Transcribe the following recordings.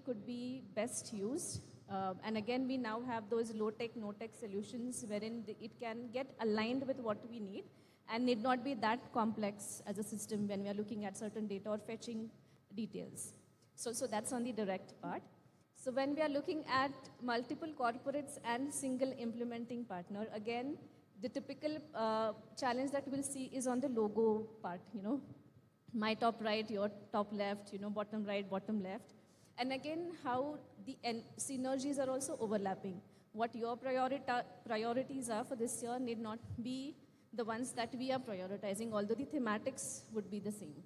could be best used. And again, we now have those low-tech, no-tech solutions wherein it can get aligned with what we need and need not be that complex as a system when we are looking at certain data or fetching details. So that's on the direct part. So when we are looking at multiple corporates and single implementing partner, again, the typical challenge that we'll see is on the logo part, my top right, your top left, bottom right, bottom left. And again, how the synergies are also overlapping. What your priorities are for this year need not be the ones that we are prioritizing, although the thematics would be the same.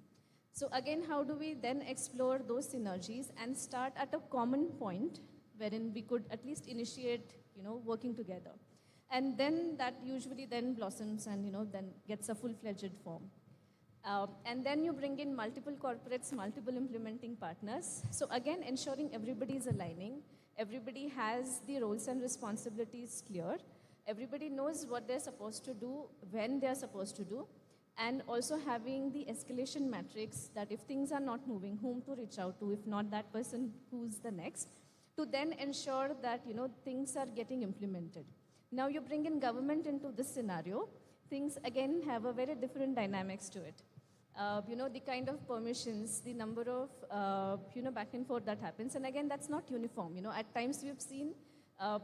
So again, how do we then explore those synergies and start at a common point wherein we could at least initiate, working together. And then that usually then blossoms and, then gets a full-fledged form. And then you bring in multiple corporates, multiple implementing partners. So again, ensuring everybody is aligning, everybody has the roles and responsibilities clear, everybody knows what they're supposed to do, when they're supposed to do, and also having the escalation matrix that if things are not moving, whom to reach out to, if not that person, who's the next, to then ensure that, things are getting implemented. Now you bring in government into this scenario, things again have a very different dynamics to it. The kind of permissions, the number of, back and forth that happens. And again, that's not uniform. At times we've seen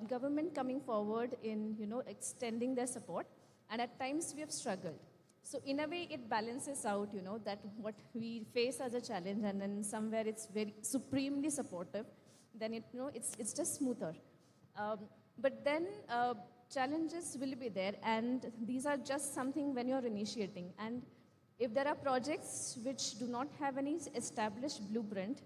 government coming forward in, extending their support. And at times we have struggled. So in a way, it balances out, that what we face as a challenge, and then somewhere it's very supremely supportive, then it's just smoother. But then challenges will be there, and these are just something when you're initiating. And if there are projects which do not have any established blueprint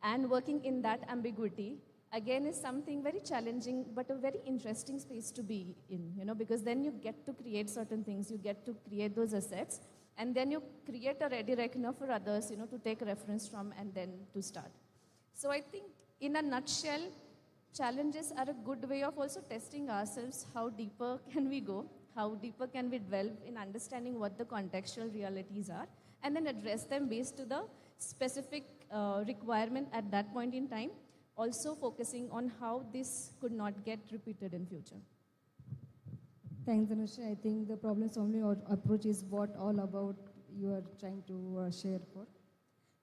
and working in that ambiguity, again is something very challenging but a very interesting space to be in, because then you get to create certain things, you get to create those assets, and then you create a ready reckoner for others, to take reference from and then to start. So I think in a nutshell, challenges are a good way of also testing ourselves. How deeper can we go? How deeper can we delve in understanding what the contextual realities are, and then address them based to the specific requirement at that point in time, also focusing on how this could not get repeated in future. Thanks, Anusha. I think the problem-solving approach is what all about you are trying to share for.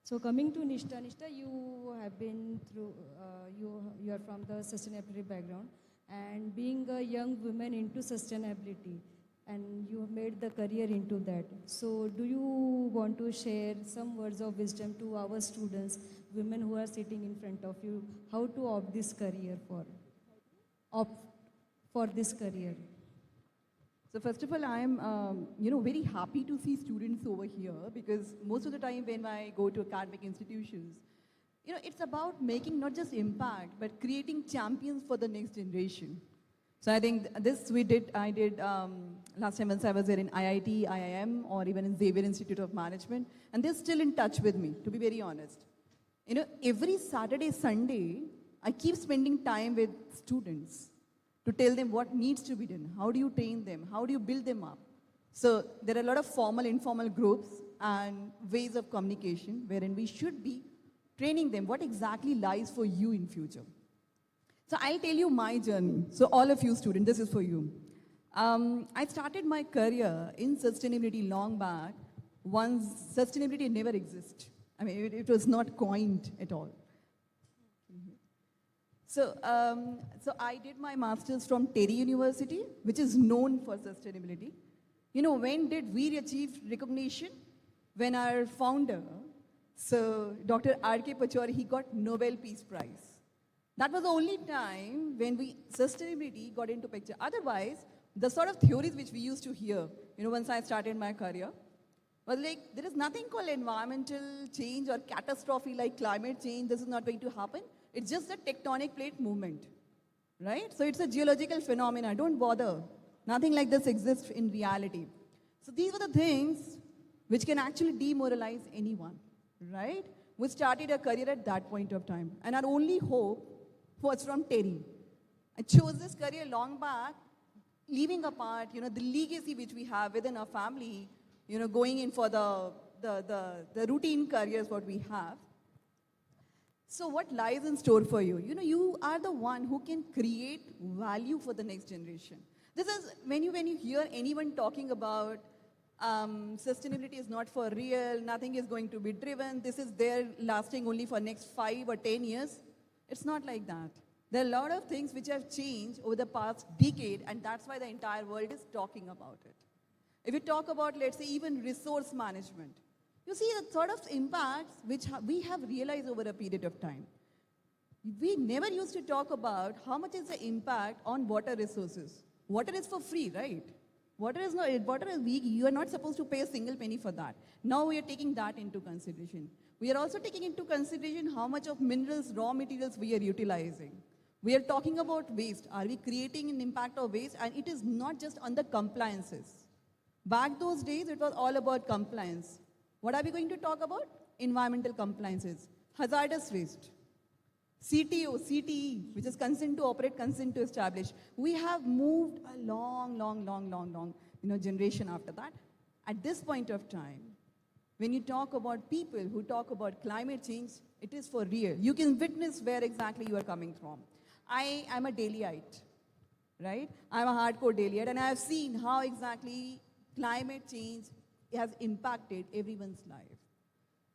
So coming to Nishta, you have been through, you are from the sustainability background, and being a young woman into sustainability, and you have made the career into that. So do you want to share some words of wisdom to our students, women who are sitting in front of you, how to opt this career for this career? So first of all, I'm very happy to see students over here, because most of the time when I go to academic institutions, it's about making not just impact, but creating champions for the next generation. So I think this I did last time once I was there in IIT, IIM, or even in Xavier Institute of Management, and they're still in touch with me, to be very honest. Every Saturday, Sunday, I keep spending time with students to tell them what needs to be done. How do you train them? How do you build them up? So there are a lot of formal, informal groups and ways of communication wherein we should be training them what exactly lies for you in future. So I'll tell you my journey. So all of you students, this is for you. I started my career in sustainability long back, once sustainability never existed. I mean, it was not coined at all. So I did my master's from Terry University, which is known for sustainability. When did we achieve recognition? When our founder, so Dr. R.K. Pachauri, he got Nobel Peace Prize. That was the only time when sustainability got into picture. Otherwise, the sort of theories which we used to hear, once I started my career, was like, there is nothing called environmental change or catastrophe like climate change. This is not going to happen. It's just a tectonic plate movement, right? So it's a geological phenomena. Don't bother. Nothing like this exists in reality. So these were the things which can actually demoralize anyone, right? We started a career at that point of time. And our only hope was from Terry. I chose this career long back, leaving apart, the legacy which we have within our family, going in for the routine careers what we have. So what lies in store for you? You know, you are the one who can create value for the next generation. This is when you hear anyone talking about sustainability is not for real, nothing is going to be driven, this is there lasting only for next 5 or 10 years. It's not like that. There are a lot of things which have changed over the past decade, and that's why the entire world is talking about it. If you talk about, let's say, even resource management, you see the sort of impacts which we have realized over a period of time. We never used to talk about how much is the impact on water resources. Water is for free, right? You are not supposed to pay a single penny for that. Now we are taking that into consideration. We are also taking into consideration how much of minerals, raw materials we are utilizing. We are talking about waste. Are we creating an impact of waste? And it is not just on the compliances. Back those days, it was all about compliance. What are we going to talk about? Environmental compliances, hazardous waste, CTO, CTE, which is consent to operate, consent to establish. We have moved a long generation after that. At this point of time, when you talk about people who talk about climate change, it is for real. You can witness where exactly you are coming from. I am a Dailyite, right? I'm a hardcore Dailyite, and I have seen how exactly climate change has impacted everyone's life.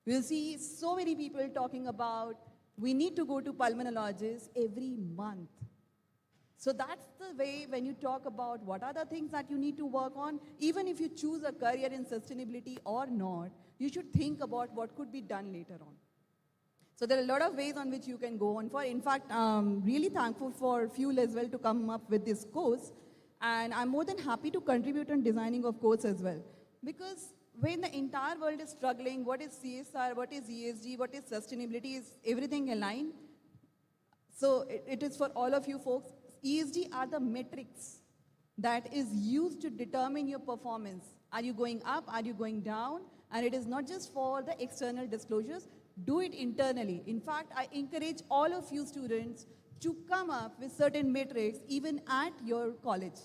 We'll see so many people talking about we need to go to pulmonologists every month. So that's the way when you talk about what are the things that you need to work on, even if you choose a career in sustainability or not, you should think about what could be done later on. So there are a lot of ways on which you can go on for. In fact, I'm really thankful for FUEL as well to come up with this course. And I'm more than happy to contribute on designing of course as well. Because when the entire world is struggling, what is CSR, what is ESG, what is sustainability, is everything aligned? So it is for all of you folks. ESG are the metrics that is used to determine your performance. Are you going up? Are you going down? And it is not just for the external disclosures. Do it internally. In fact, I encourage all of you students to come up with certain metrics even at your college.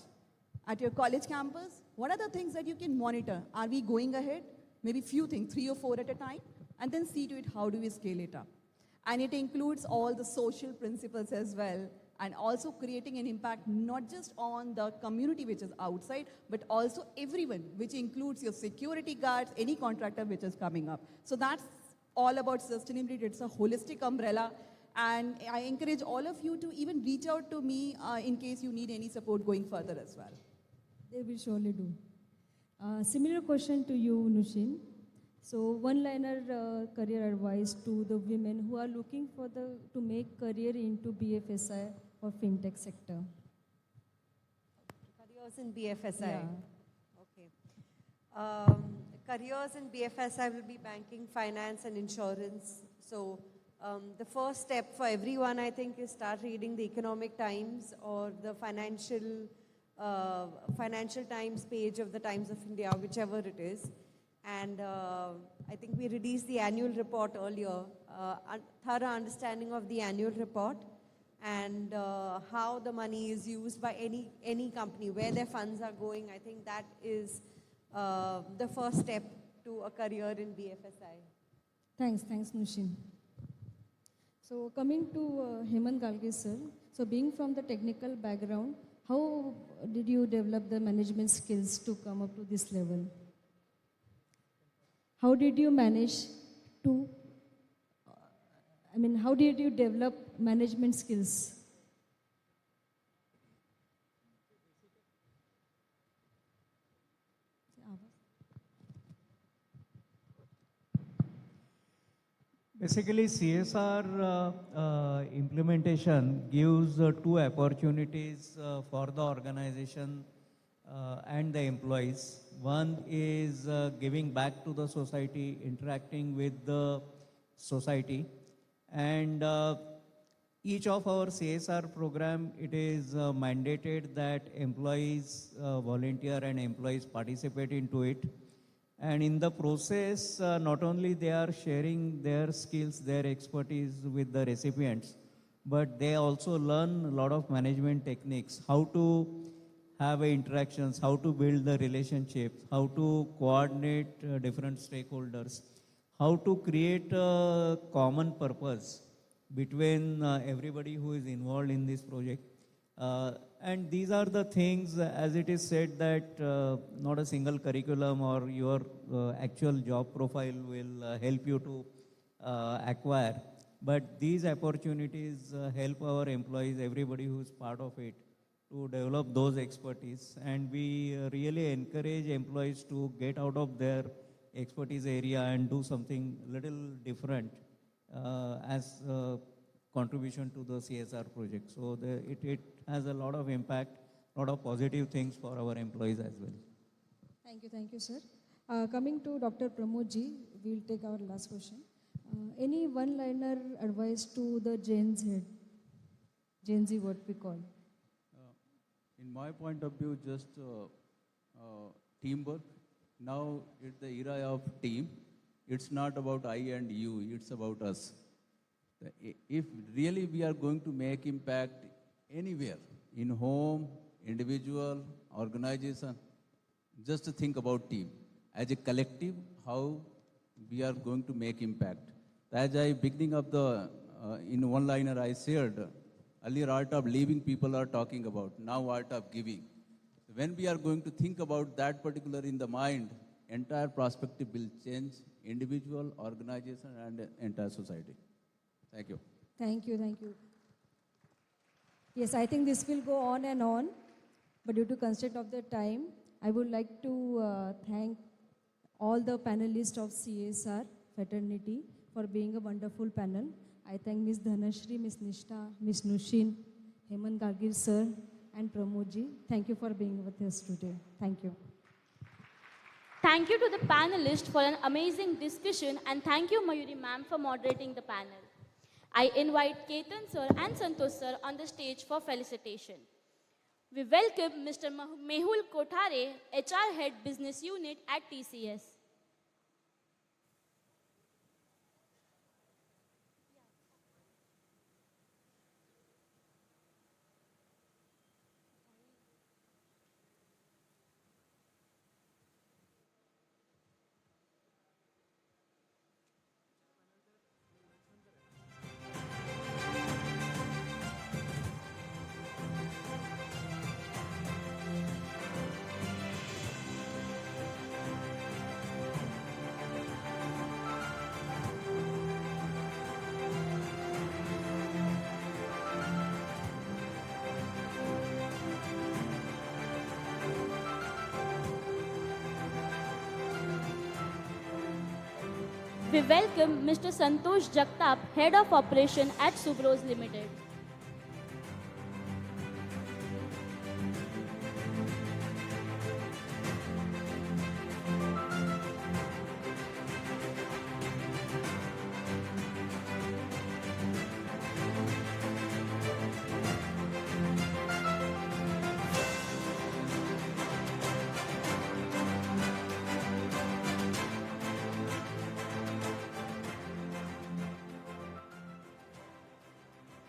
At your college campus, what are the things that you can monitor? Are we going ahead? Maybe few things, 3 or 4 at a time, and then see to it how do we scale it up. And it includes all the social principles as well, and also creating an impact not just on the community which is outside, but also everyone, which includes your security guards, any contractor which is coming up. So that's all about sustainability. It's a holistic umbrella. And I encourage all of you to even reach out to me in case you need any support going further as well. They will surely do. Similar question to you, Nushin. So one-liner career advice to the women who are looking for to make career into BFSI or fintech sector. Careers in BFSI. Yeah. Okay. Careers in BFSI will be banking, finance, and insurance. So the first step for everyone, I think, is start reading the Economic Times or the Financial Times page of the Times of India, whichever it is. And I think we released the annual report earlier, thorough understanding of the annual report and how the money is used by any company, where their funds are going. I think that is the first step to a career in BFSI. Thanks, Nushin. So coming to Hemant Galge sir, so being from the technical background, how did you develop the management skills to come up to this level? How did you manage to, how did you develop management skills? Basically, CSR implementation gives 2 opportunities for the organization and the employees. One is giving back to the society, interacting with the society, and each of our CSR program, it is mandated that employees volunteer and employees participate into it. And in the process, not only they are sharing their skills, their expertise with the recipients, but they also learn a lot of management techniques, how to have interactions, how to build the relationships, how to coordinate different stakeholders, how to create a common purpose between everybody who is involved in this project. And these are the things, as it is said, that not a single curriculum or your actual job profile will help you to acquire. But these opportunities help our employees, everybody who is part of it, to develop those expertise. And we really encourage employees to get out of their expertise area and do something little different as contribution to the CSR project. So it has a lot of impact, a lot of positive things for our employees as well. Thank you, sir. Coming to Dr. Pramod ji, we'll take our last question. Any one-liner advice to the Gen Z, what we call? In my point of view, just teamwork. Now it's the era of team. It's not about I and you, it's about us. If really we are going to make impact anywhere, in home, individual, organization, just think about team. As a collective, how we are going to make impact. As I beginning of the, in one-liner I shared, earlier art of leaving people are talking about, now art of giving. When we are going to think about that particular in the mind, entire perspective will change, individual, organization, and entire society. Thank you. Thank you. Yes, I think this will go on and on, but due to constraint of the time, I would like to thank all the panelists of CSR fraternity for being a wonderful panel. I thank Ms. Dhanashri, Ms. Nishta, Ms. Nushin, Hemant Gargir sir, and Pramodji. Thank you for being with us today. Thank you. Thank you to the panelists for an amazing discussion, and thank you, Mayuri ma'am, for moderating the panel. I invite Ketan sir and Santosh sir on the stage for felicitation. We welcome Mr. Mehul Kothare, HR Head Business Unit at TCS. We welcome Mr. Santosh Jagtap, Head of Operation at Subros Limited.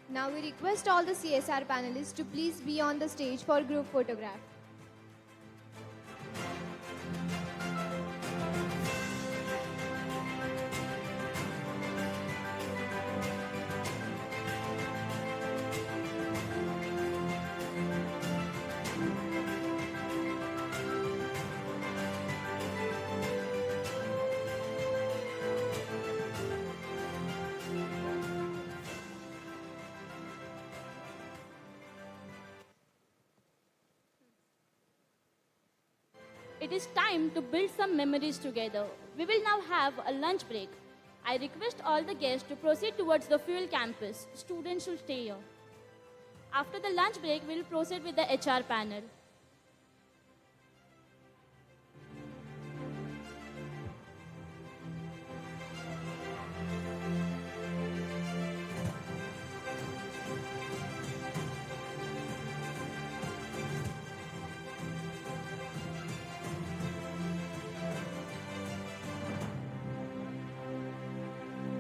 Now we request all the CSR panelists to please be on the stage for group photograph. It is time to build some memories together. We will now have a lunch break. I request all the guests to proceed towards the FUEL campus. Students should stay here. After the lunch break, we will proceed with the HR panel.